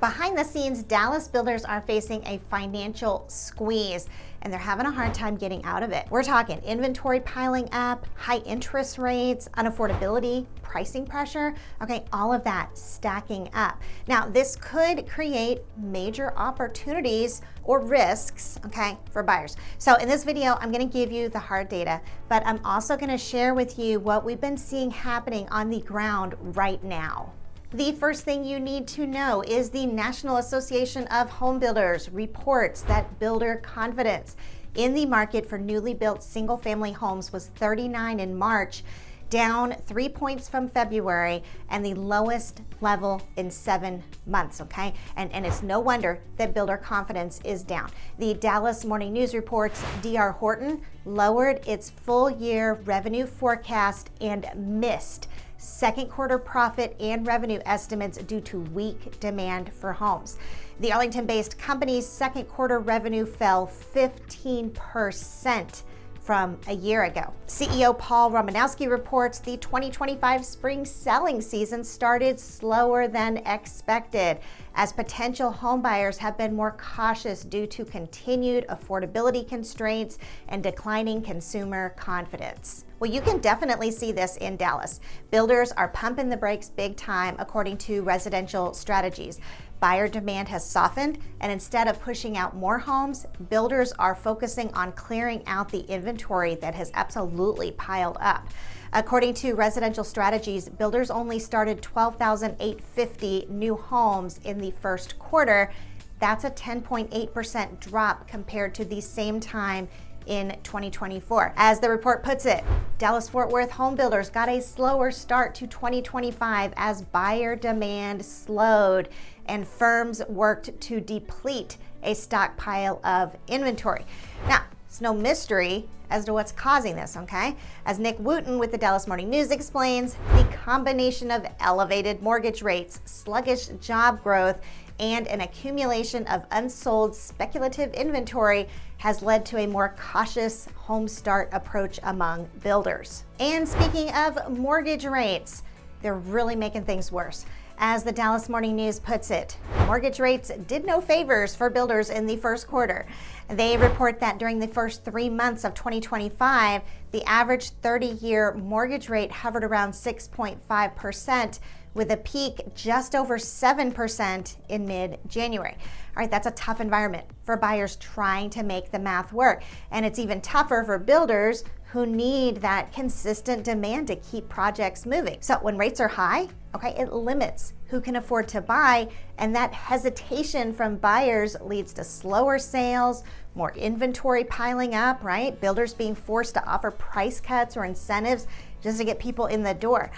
Behind the scenes, Dallas builders are facing a financial squeeze and they're having a hard time getting out of it. We're talking inventory piling up, high interest rates, unaffordability, pricing pressure, okay, all of that stacking up. Now, this could create major opportunities or risks, okay, for buyers. So in this video, I'm gonna give you the hard data, but I'm also gonna share with you what we've been seeing happening on the ground right now. The first thing you need to know is the National Association of Home Builders reports that builder confidence in the market for newly built single-family homes was 39 in March, down 3 points from February and the lowest level in 7 months, okay? And it's no wonder that builder confidence is down. The Dallas Morning News reports D.R. Horton lowered its full year revenue forecast and missed second quarter profit and revenue estimates due to weak demand for homes. The Arlington-based company's second quarter revenue fell 15% from a year ago. CEO Paul Romanowski reports the 2025 spring selling season started slower than expected, as potential home buyers have been more cautious due to continued affordability constraints and declining consumer confidence. Well, you can definitely see this in Dallas. Builders are pumping the brakes big time, according to Residential Strategies. Buyer demand has softened, and instead of pushing out more homes, builders are focusing on clearing out the inventory that has absolutely piled up. According to Residential Strategies, builders only started 12,850 new homes in the first quarter. That's a 10.8% drop compared to the same time in 2024. As the report puts it, Dallas-Fort Worth home builders got a slower start to 2025 as buyer demand slowed and firms worked to deplete a stockpile of inventory. Now, it's no mystery as to what's causing this, okay? As Nick Wooten with the Dallas Morning News explains, the combination of elevated mortgage rates, sluggish job growth, and an accumulation of unsold speculative inventory has led to a more cautious home start approach among builders. And speaking of mortgage rates, they're really making things worse. As the Dallas Morning News puts it, mortgage rates did no favors for builders in the first quarter. They report that during the first 3 months of 2025, the average 30-year mortgage rate hovered around 6.5%, with a peak just over 7% in mid-January. All right, that's a tough environment for buyers trying to make the math work. And it's even tougher for builders who need that consistent demand to keep projects moving. So when rates are high, okay, it limits who can afford to buy, and that hesitation from buyers leads to slower sales, more inventory piling up, right? Builders being forced to offer price cuts or incentives just to get people in the door.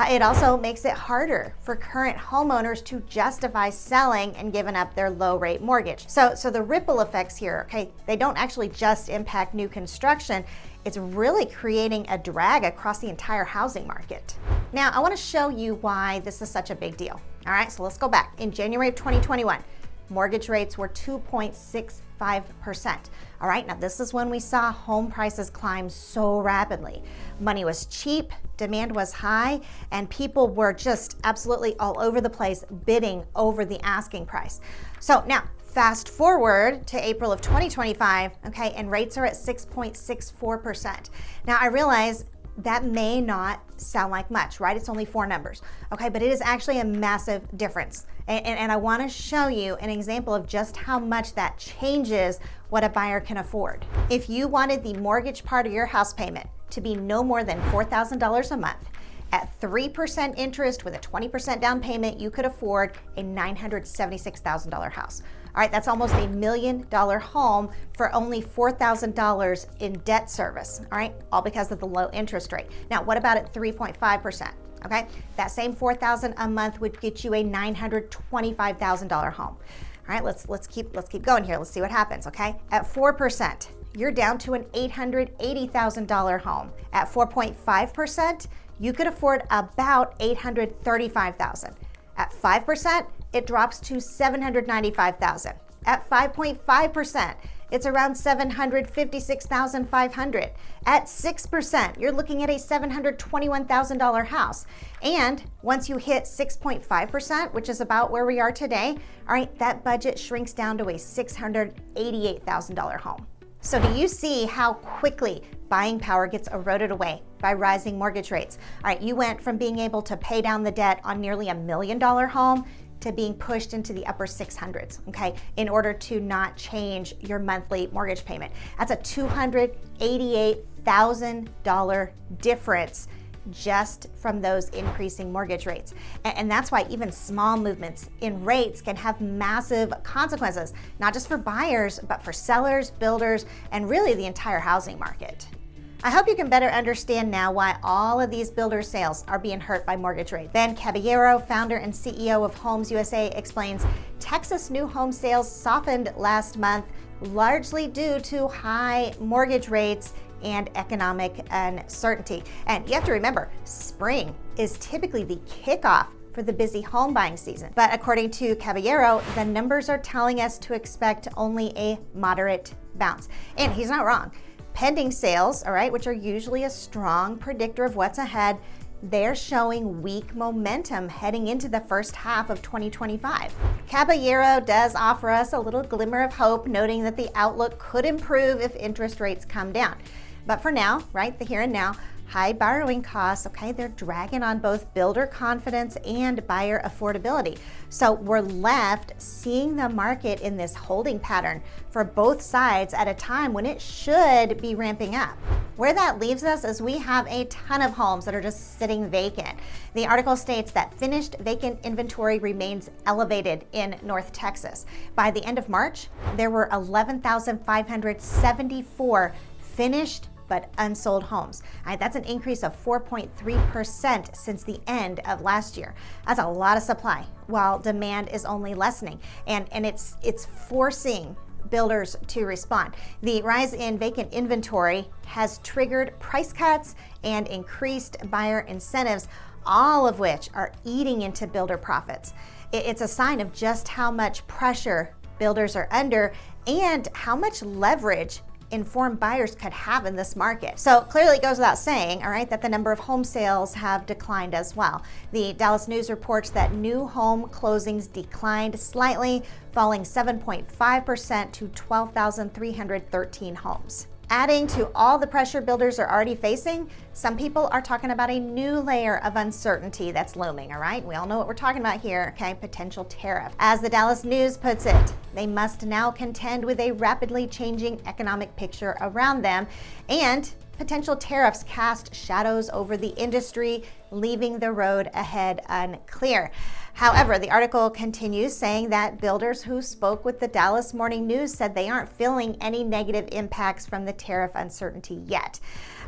It also makes it harder for current homeowners to justify selling and giving up their low rate mortgage. So the ripple effects here, okay, they don't actually just impact new construction. It's really creating a drag across the entire housing market. Now, I want to show you why this is such a big deal. All right, so let's go back. In January of 2021, mortgage rates were 2.65%. All right, now this is when we saw home prices climb so rapidly. Money was cheap, demand was high, and people were just absolutely all over the place bidding over the asking price. So now, fast forward to April of 2025, okay, and rates are at 6.64%. Now I realize that may not sound like much, right? It's only 4 numbers, okay, but it is actually a massive difference. And I want to show you an example of just how much that changes what a buyer can afford. If you wanted the mortgage part of your house payment to be no more than $4,000 a month, at 3% interest with a 20% down payment, you could afford a $976,000 house. All right, that's almost $1 million home for only $4,000 in debt service, all right? All because of the low interest rate. Now, what about at 3.5%? Okay, that same $4,000 a month would get you a $925,000 home. All right, let's keep going here. Let's see what happens, okay? At 4%, you're down to an $880,000 home. At 4.5%, you could afford about $835,000. At 5%, it drops to $795,000. At 5.5%, it's around $756,500. At 6%, you're looking at a $721,000 house. And once you hit 6.5%, which is about where we are today, all right, that budget shrinks down to a $688,000 home. So do you see how quickly buying power gets eroded away by rising mortgage rates? All right, you went from being able to pay down the debt on nearly $1 million home to being pushed into the upper 600s, okay, in order to not change your monthly mortgage payment. That's a $288,000 difference just from those increasing mortgage rates. And that's why even small movements in rates can have massive consequences, not just for buyers, but for sellers, builders, and really the entire housing market. I hope you can better understand now why all of these builder sales are being hurt by mortgage rates. Ben Caballero, founder and CEO of Homes USA, explains Texas new home sales softened last month, largely due to high mortgage rates and economic uncertainty. And you have to remember, spring is typically the kickoff for the busy home buying season. But according to Caballero, the numbers are telling us to expect only a moderate bounce. And he's not wrong. Pending sales, all right, which are usually a strong predictor of what's ahead, they're showing weak momentum heading into the first half of 2025. Caballero does offer us a little glimmer of hope, noting that the outlook could improve if interest rates come down. But for now, right, the here and now, high borrowing costs, okay, they're dragging on both builder confidence and buyer affordability. So we're left seeing the market in this holding pattern for both sides at a time when it should be ramping up. Where that leaves us is we have a ton of homes that are just sitting vacant. The article states that finished vacant inventory remains elevated in North Texas. By the end of March, there were 11,574 finished but unsold homes. That's an increase of 4.3% since the end of last year. That's a lot of supply, while demand is only lessening. And it's forcing builders to respond. The rise in vacant inventory has triggered price cuts and increased buyer incentives, all of which are eating into builder profits. It's a sign of just how much pressure builders are under and how much leverage informed buyers could have in this market. So clearly it goes without saying, all right, that the number of home sales have declined as well. The Dallas News reports that new home closings declined slightly, falling 7.5% to 12,313 homes. Adding to all the pressure builders are already facing, some people are talking about a new layer of uncertainty that's looming, all right? We all know what we're talking about here, okay? Potential tariff. As the Dallas News puts it, they must now contend with a rapidly changing economic picture around them, and potential tariffs cast shadows over the industry, leaving the road ahead unclear. However, the article continues saying that builders who spoke with the Dallas Morning News said they aren't feeling any negative impacts from the tariff uncertainty yet.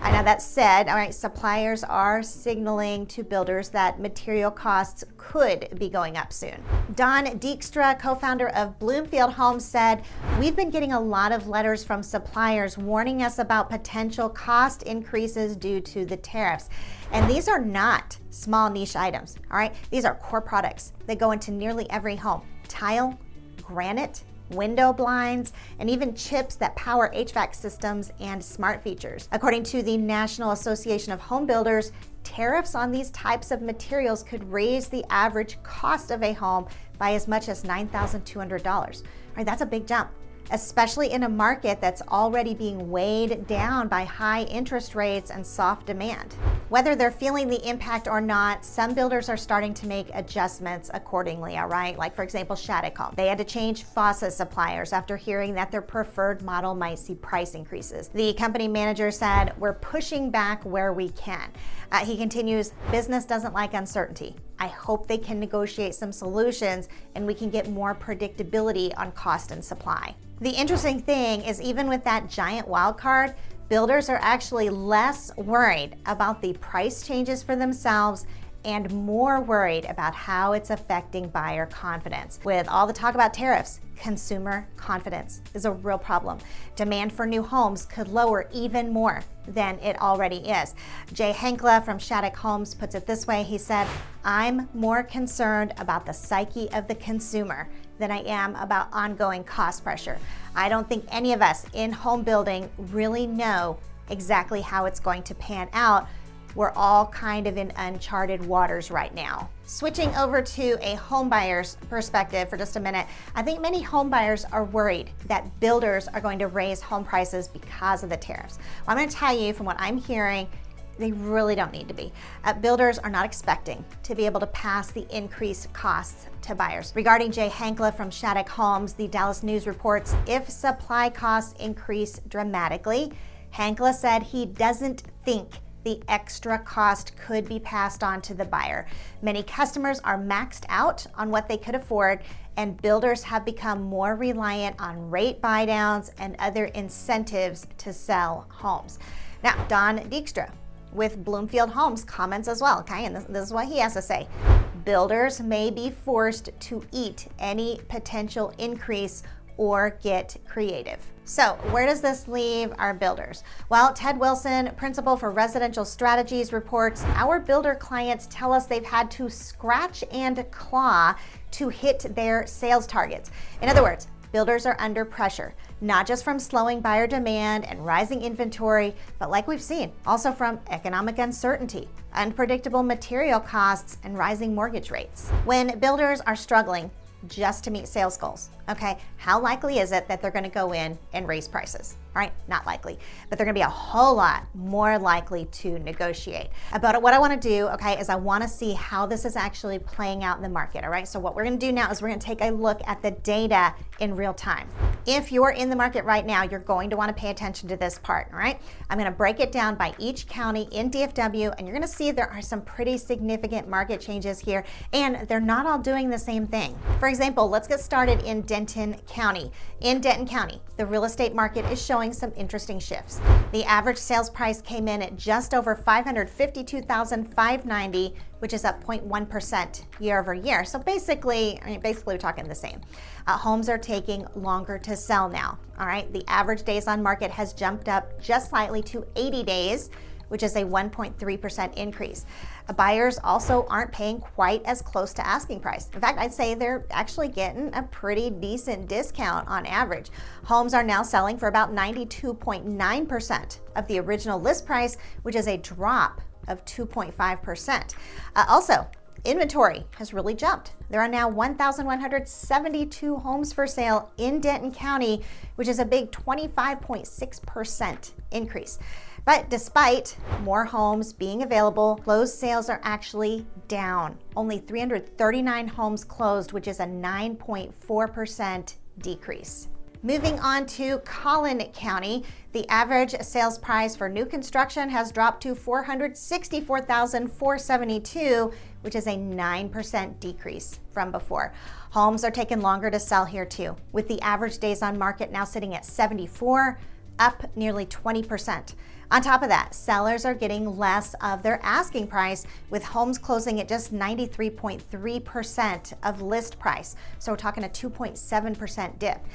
Now that said, all right, suppliers are signaling to builders that material costs could be going up soon. Don Dijkstra, co-founder of Bloomfield Homes, said, "We've been getting a lot of letters from suppliers warning us about potential cost increases due to the tariffs. And these are not small niche items, all right? These are core products. They go into nearly every home. Tile, granite, window blinds, and even chips that power HVAC systems and smart features." According to the National Association of Home Builders, tariffs on these types of materials could raise the average cost of a home by as much as $9,200. Right, that's a big jump, especially in a market that's already being weighed down by high interest rates and soft demand. Whether they're feeling the impact or not, some builders are starting to make adjustments accordingly, all right? Like, for example, Shattuck Home. They had to change faucet suppliers after hearing that their preferred model might see price increases. The company manager said, "We're pushing back where we can." He continues, "Business doesn't like uncertainty. I hope they can negotiate some solutions and we can get more predictability on cost and supply." The interesting thing is, even with that giant wild card, builders are actually less worried about the price changes for themselves and more worried about how it's affecting buyer confidence. With all the talk about tariffs, consumer confidence is a real problem. Demand for new homes could lower even more than it already is. Jay Henkla from Shattuck Homes puts it this way. He said, "I'm more concerned about the psyche of the consumer than I am about ongoing cost pressure. I don't think any of us in home building really know exactly how it's going to pan out. We're all kind of in uncharted waters right now. Switching over to a home buyer's perspective for just a minute, I think many home buyers are worried that builders are going to raise home prices because of the tariffs. Well, I'm going to tell you from what I'm hearing, they really don't need to be. Builders are not expecting to be able to pass the increased costs to buyers. Regarding Jay Hankla from Shattuck Homes, the Dallas News reports, if supply costs increase dramatically, Hankla said he doesn't think the extra cost could be passed on to the buyer. Many customers are maxed out on what they could afford, and builders have become more reliant on rate buydowns and other incentives to sell homes. Now, Don Dijkstra with Bloomfield Homes comments as well, okay? And this is what he has to say. Builders may be forced to eat any potential increase or get creative. So where does this leave our builders? Well, Ted Wilson, principal for residential strategies, reports our builder clients tell us they've had to scratch and claw to hit their sales targets. In other words, builders are under pressure, not just from slowing buyer demand and rising inventory, but like we've seen, also from economic uncertainty, unpredictable material costs, and rising mortgage rates. When builders are struggling just to meet sales goals, okay, how likely is it that they're going to go in and raise prices? All right, not likely, but they're going to be a whole lot more likely to negotiate. But what I want to do, okay, is I want to see how this is actually playing out in the market. All right, so what we're going to do now is we're going to take a look at the data in real time. If you're in the market right now, you're going to want to pay attention to this part. All right, I'm going to break it down by each county in DFW, and you're going to see there are some pretty significant market changes here, and they're not all doing the same thing. For example, let's get started in Denton County. In Denton County, the real estate market is showing some interesting shifts. The average sales price came in at just over $552,590, which is up 0.1% year over year. So basically we're talking the same. Homes are taking longer to sell now. All right, the average days on market has jumped up just slightly to 80 days, which is a 1.3% increase. Buyers also aren't paying quite as close to asking price. In fact, I'd say they're actually getting a pretty decent discount on average. Homes are now selling for about 92.9% of the original list price, which is a drop of 2.5%. Also, inventory has really jumped. There are now 1,172 homes for sale in Denton County, which is a big 25.6% increase. But despite more homes being available, closed sales are actually down. Only 339 homes closed, which is a 9.4% decrease. Moving on to Collin County, the average sales price for new construction has dropped to $464,472, which is a 9% decrease from before. Homes are taking longer to sell here too, with the average days on market now sitting at 74, up nearly 20%. On top of that, sellers are getting less of their asking price, with homes closing at just 93.3% of list price. So we're talking a 2.7% dip.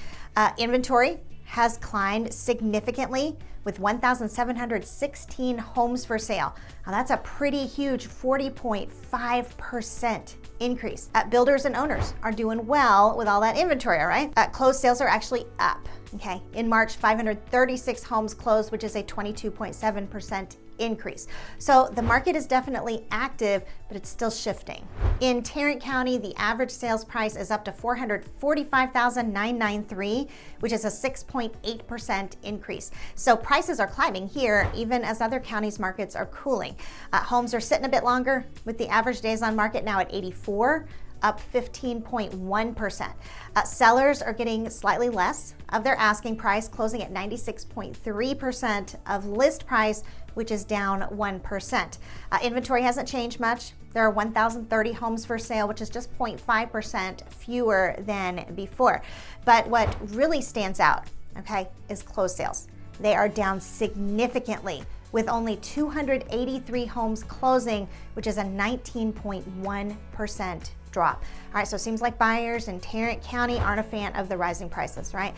Inventory has climbed significantly, with 1,716 homes for sale. Now that's a pretty huge 40.5% increase. Builders and owners are doing well with all that inventory, all right? Closed sales are actually up. Okay, in March, 536 homes closed, which is a 22.7% increase. So the market is definitely active, but it's still shifting. In Tarrant County, the average sales price is up to $445,993, which is a 6.8% increase. So prices are climbing here, even as other counties' markets are cooling. Homes are sitting a bit longer, with the average days on market now at 84, up 15.1%. Sellers are getting slightly less of their asking price, closing at 96.3% of list price, which is down 1%. Inventory hasn't changed much. There are 1,030 homes for sale, which is just 0.5% fewer than before. But what really stands out, okay, is closed sales. They are down significantly, with only 283 homes closing, which is a 19.1% drop. All right, so it seems like buyers in Tarrant County aren't a fan of the rising prices, right?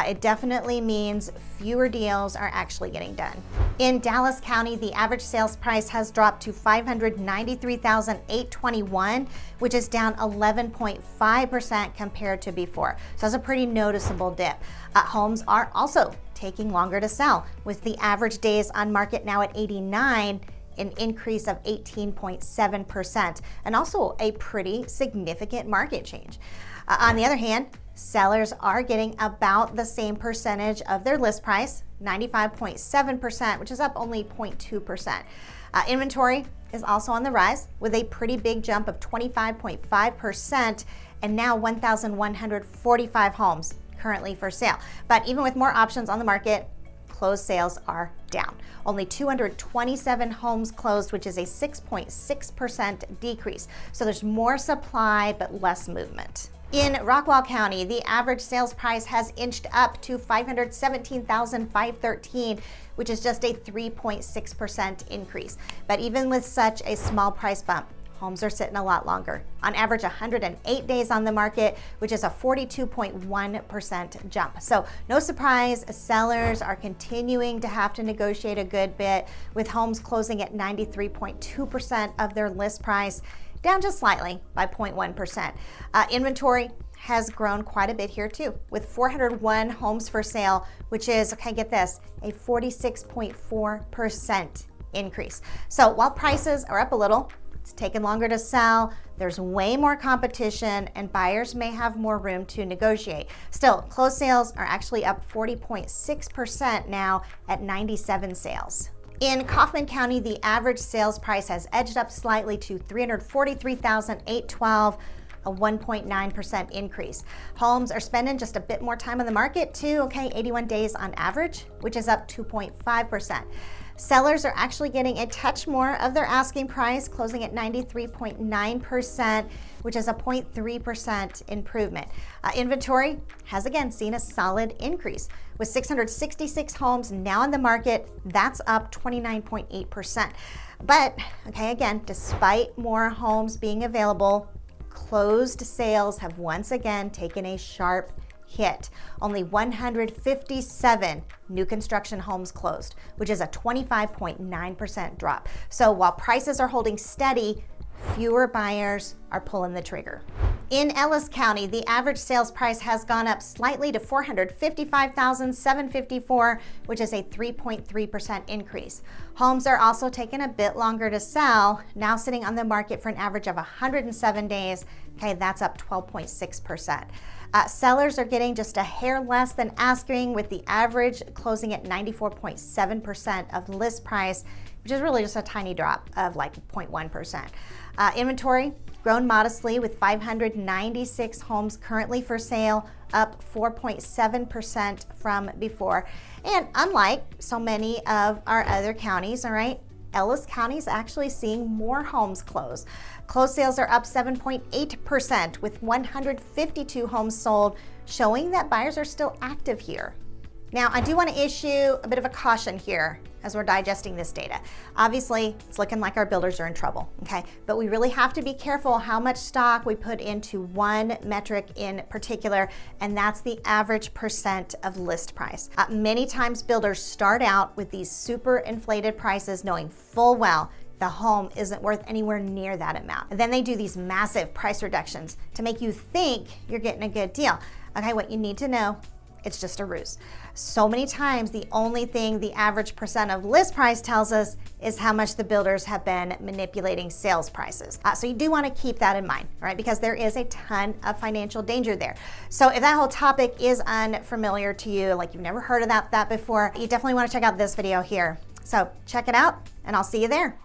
It definitely means fewer deals are actually getting done. In Dallas County, the average sales price has dropped to $593,821, which is down 11.5% compared to before. So that's a pretty noticeable dip. Homes are also taking longer to sell, with the average days on market now at 89, an increase of 18.7%, and also a pretty significant market change. On the other hand, sellers are getting about the same percentage of their list price, 95.7%, which is up only 0.2%. Inventory is also on the rise, with a pretty big jump of 25.5%, and now 1,145 homes currently for sale. But even with more options on the market, closed sales are down. Only 227 homes closed, which is a 6.6% decrease. So there's more supply but less movement. In Rockwall County, the average sales price has inched up to $517,513, which is just a 3.6% increase. But even with such a small price bump, homes are sitting a lot longer. On average, 108 days on the market, which is a 42.1% jump. So no surprise, sellers are continuing to have to negotiate a good bit, with homes closing at 93.2% of their list price, down just slightly by 0.1%. Inventory has grown quite a bit here too, with 401 homes for sale, which is, okay, get this, a 46.4% increase. So while prices are up a little, it's taken longer to sell, there's way more competition, and buyers may have more room to negotiate. Still, closed sales are actually up 40.6% now at 97 sales. In Kaufman County, the average sales price has edged up slightly to $343,812, a 1.9% increase. Homes are spending just a bit more time on the market too, okay, 81 days on average, which is up 2.5%. Sellers are actually getting a touch more of their asking price, closing at 93.9%, which is a 0.3% improvement. Inventory has again seen a solid increase, with 666 homes now on the market. That's up 29.8%. But, okay, again, despite more homes being available, closed sales have once again taken a sharp hit. Only 157 new construction homes closed, which is a 25.9% drop. So while prices are holding steady, fewer buyers are pulling the trigger. In Ellis County, the average sales price has gone up slightly to $455,754, which is a 3.3% increase. Homes are also taking a bit longer to sell, now sitting on the market for an average of 107 days. Okay, that's up 12.6%. Sellers are getting just a hair less than asking, with the average closing at 94.7% of list price, which is really just a tiny drop of like 0.1%. Inventory grown modestly, with 596 homes currently for sale, up 4.7% from before. And unlike so many of our other counties, all right, Ellis County is actually seeing more homes close. Closed sales are up 7.8%, with 152 homes sold, showing that buyers are still active here. Now, I do want to issue a bit of a caution here as we're digesting this data. Obviously, it's looking like our builders are in trouble, okay? But we really have to be careful how much stock we put into one metric in particular, and that's the average percent of list price. Many times builders start out with these super inflated prices, knowing full well the home isn't worth anywhere near that amount. And then they do these massive price reductions to make you think you're getting a good deal. Okay, what you need to know, it's just a ruse. So many times, the only thing the average percent of list price tells us is how much the builders have been manipulating sales prices. So you do want to keep that in mind, all right? Because there is a ton of financial danger there. So if that whole topic is unfamiliar to you, like you've never heard about that before, you definitely want to check out this video here. So check it out, and I'll see you there.